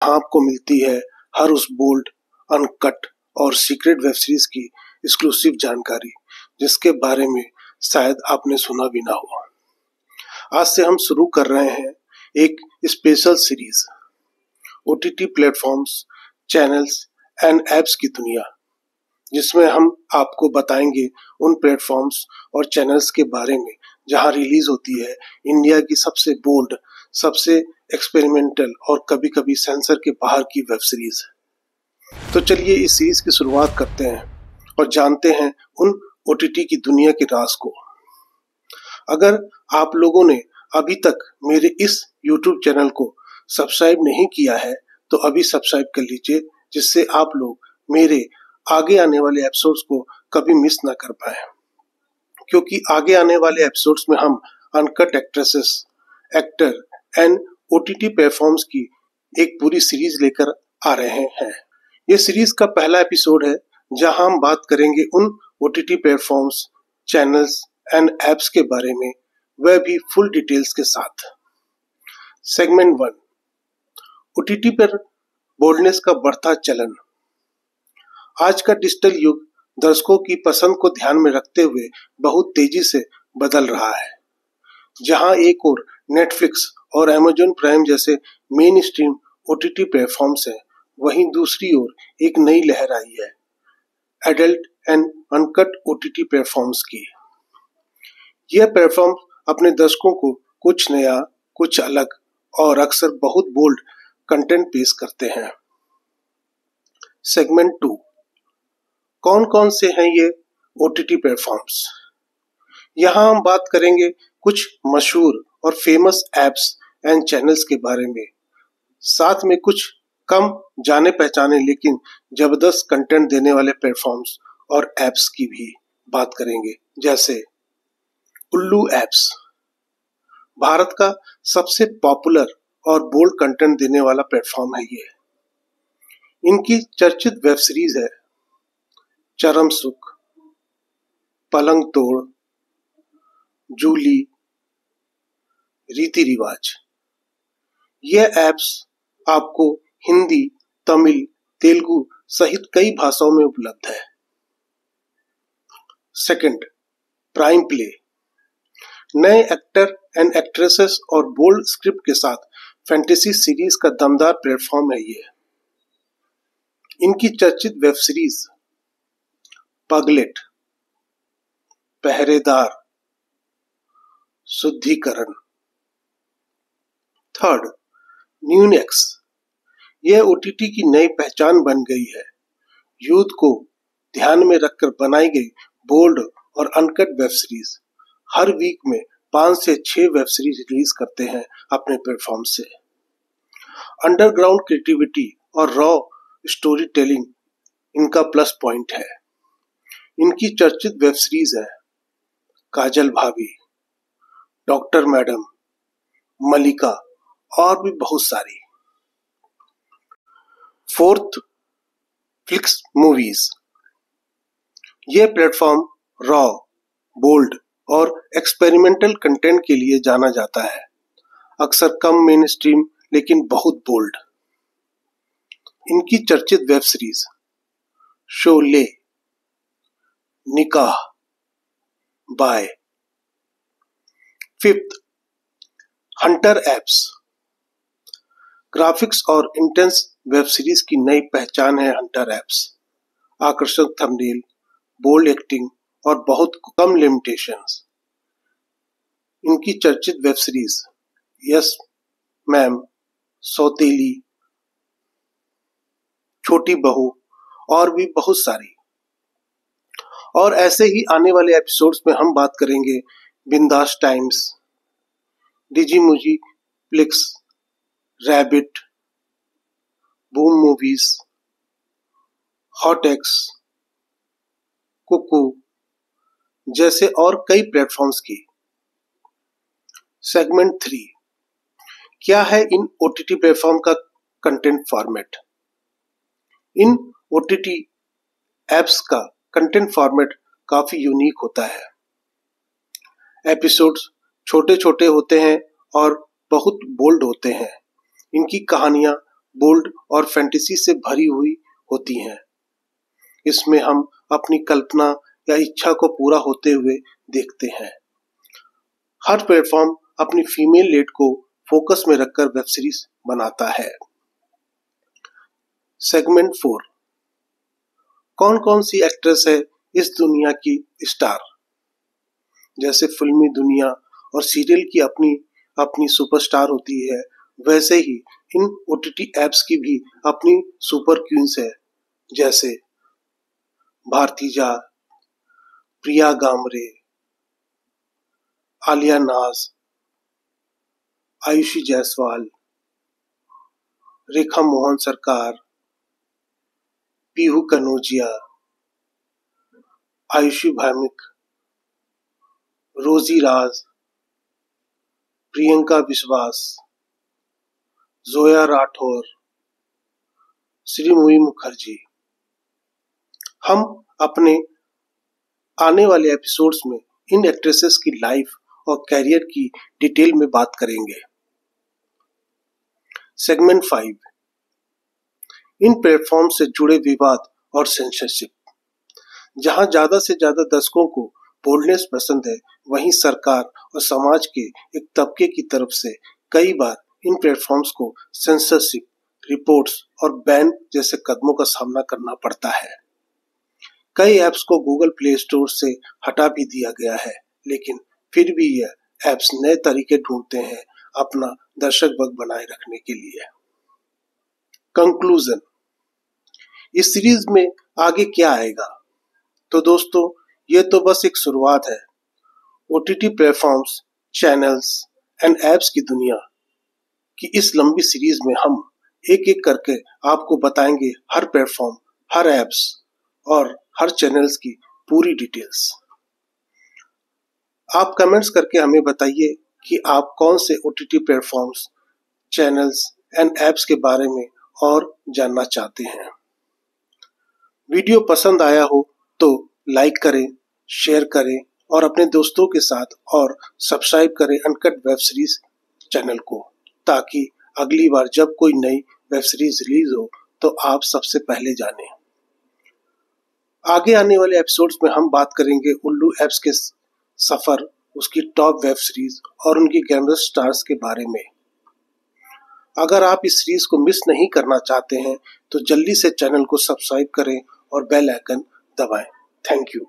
जहां आपको मिलती है हर उस बोल्ड, अनकट और सीक्रेट वेब सीरीज की एक्सक्लूसिव जानकारी जिसके बारे में शायद आपने सुना भी ना हो। आज से हम शुरू कर रहे हैं एक special series, OTT platforms, channels and apps की दुनिया, जिसमें हम आपको बताएंगे उन प्लेटफॉर्म्स और चैनल्स के बारे में जहां रिलीज होती है इंडिया की सबसे बोल्ड, सबसे एक्सपेरिमेंटल और कभी-कभी सेंसर के बाहर की वेब सीरीज। तो चलिए इस सीरीज की शुरुआत करते हैं और जानते हैं उन ओटीटी की दुनिया के राज को। अगर आप लोगों ने अभी तक मेरे इस YouTube चैनल को सब्सक्राइब नहीं किया है तो अभी सब्सक्राइब कर लीजिए, जिससे आप लोग मेरे आगे आने वाले एपिसोड्स को कभी मिस ना कर पाए, क्योंकि आगे आने वाले एपिसोड्स में हम uncut actresses, actor and OTT platforms की एक पूरी सीरीज लेकर आ रहे हैं। ये सीरीज का पहला एपिसोड है जहां हम बात करेंगे उन OTT platforms, channels and apps के बारे में, वह भी फुल डिटेल्स के साथ। सेगमेंट 1, ओटीटी पर बोल्डनेस का बढ़ता चलन। आज का डिजिटल युग दर्शकों की पसंद को ध्यान में रखते हुए बहुत तेजी से बदल रहा है। जहां एक ओर नेटफ्लिक्स और अमेज़न प्राइम जैसे मेन स्ट्रीम ओटीटी प्लेटफॉर्म्स हैं, वहीं दूसरी ओर एक नई लहर आई है adult and uncut OTT platforms की। यह प्लेटफॉर्म अपने दर्शकों को कुछ नया, कुछ अलग और अक्सर बहुत बोल्ड कंटेंट पेश करते हैं। सेगमेंट 2, कौन कौन से हैं ये ओटीटी प्लेटफॉर्म्स। यहाँ हम बात करेंगे कुछ मशहूर और फेमस एप्स एंड चैनल्स के बारे में, साथ में कुछ कम जाने पहचाने लेकिन जबरदस्त कंटेंट देने वाले प्लेटफॉर्म्स और एप्स की भी बात करेंगे, जैसे उल्लू एप्स। भारत का सबसे पॉपुलर और बोल्ड कंटेंट देने वाला प्लेटफॉर्म है ये। इनकी चर्चित वेब सीरीज है चरम सुख, पलंग तोड़, जूली, रीति रिवाज। यह एप्स आपको हिंदी, तमिल, तेलुगु सहित कई भाषाओं में उपलब्ध है। Second, prime play. नए एक्टर एंड एक्ट्रेसेस और बोल्ड स्क्रिप्ट के साथ फैंटेसी सीरीज का दमदार प्लेटफॉर्म है ये। इनकी चर्चित वेब सीरीज पगलेट, पहरेदार, शुद्धिकरण। थर्ड, न्यूनेक्स। यह ओटीटी की नई पहचान बन गई है। यूथ को ध्यान में रखकर बनाई गई बोल्ड और अनकट वेब सीरीज। हर वीक में 5 से 6 वेब सीरीज रिलीज करते हैं अपने प्लेटफॉर्म से। अंडरग्राउंड क्रिएटिविटी और रॉ स्टोरी टेलिंग इनका प्लस पॉइंट है। इनकी चर्चित वेब सीरीज है काजल भाभी, डॉक्टर मैडम, मलिका और भी बहुत सारी। Fourth, flix movies. यह प्लेटफॉर्म रॉ, बोल्ड और एक्सपेरिमेंटल कंटेंट के लिए जाना जाता है, अक्सर कम मेन स्ट्रीम लेकिन बहुत बोल्ड। इनकी चर्चित वेब सीरीज शोले, निकाह, बाय। Fifth, hunter apps. ग्राफिक्स और इंटेंस वेब सीरीज की नई पहचान है हंटर एप्स। आकर्षक थंबनेल, बोल्ड एक्टिंग और बहुत कम लिमिटेशंस। इनकी चर्चित वेब सीरीज यस मैम, सौतेली, छोटी बहू और भी बहुत सारी। और ऐसे ही आने वाले एपिसोड्स में हम बात करेंगे बिंदास टाइम्स, डिजीमुजी, Flix, Rabbit, Boom Movies, HotX, Kooku जैसे और कई प्लेटफॉर्म्स की। सेगमेंट 3, क्या है इन ओटीटी प्लेटफॉर्म का कंटेंट फॉर्मेट। इन ओटीटी एप्स का कंटेंट फॉर्मेट काफी यूनिक होता है। एपिसोड्स छोटे छोटे होते हैं और बहुत बोल्ड होते हैं। इनकी कहानियां बोल्ड और फैंटेसी से भरी हुई होती हैं। इसमें हम अपनी कल्पना या इच्छा को पूरा होते हुए देखते हैं। हर प्लेटफॉर्म अपनी फीमेल लीड को फोकस में रखकर वेब सीरीज बनाता है। सेगमेंट 4, कौन कौन सी एक्ट्रेस है इस दुनिया की स्टार। जैसे फिल्मी दुनिया और सीरियल की अपनी अपनी सुपरस्टार होती है, वैसे ही इन ओटीटी एप्स की भी अपनी सुपर क्वींस है। जैसे भारतीजा, प्रिया गामरे, आलिया नाज, आयुषी जायसवाल, रेखा मोहन सरकार, पीहू कनौजिया, आयुषी भौमिक, रोजी राज, प्रियंका विश्वास, जोया राठौर, श्रीमुई मुखर्जी। हम अपने आने वाले एपिसोड्स में इन एक्ट्रेसेस की लाइफ और कैरियर की डिटेल में बात करेंगे। सेगमेंट 5, इन प्लेटफॉर्म से जुड़े विवाद और सेंसरशिप। जहां ज्यादा से ज्यादा दर्शकों को बोल्डनेस पसंद है, वहीं सरकार और समाज के एक तबके की तरफ से कई बार इन प्लेटफॉर्म्स को सेंसरशिप, रिपोर्ट्स और बैन जैसे कदमों का सामना करना पड़ता है। कई ऐप्स को गूगल प्ले स्टोर से हटा भी दिया गया है, लेकिन फिर भी यह ऐप्स नए तरीके ढूंढते हैं अपना दर्शक वर्ग बनाए रखने के लिए। कंक्लूजन, इस सीरीज में आगे क्या आएगा? तो दोस्तों, ये तो बस एक शुरुआत है। OTT platforms, channels and apps की दुनिया की इस लंबी सीरीज में हम एक एक करके आपको बताएंगे हर प्लेटफॉर्म, हर ऐप्स और हर चैनल्स की पूरी डिटेल्स। आप कमेंट्स करके हमें बताइए कि आप कौन से OTT platforms, channels and apps के बारे में और जानना चाहते हैं। वीडियो पसंद आया हो तो लाइक करें, शेयर करें और अपने दोस्तों के साथ और सब्सक्राइब करें अनकट वेब सीरीज चैनल को, ताकि अगली बार जब कोई नई वेब सीरीज रिलीज हो तो आप सबसे पहले जानें। आगे आने वाले एपिसोड्स में हम बात करेंगे उल्लू ऐप्स के सफर, उसकी टॉप वेब सीरीज और उनकी ग्लैमरस स्टार्स के बारे में। अगर आप इस सीरीज को मिस नहीं करना चाहते हैं तो जल्दी से चैनल को सब्सक्राइब करें और बेल आइकन दबाएं। Thank you.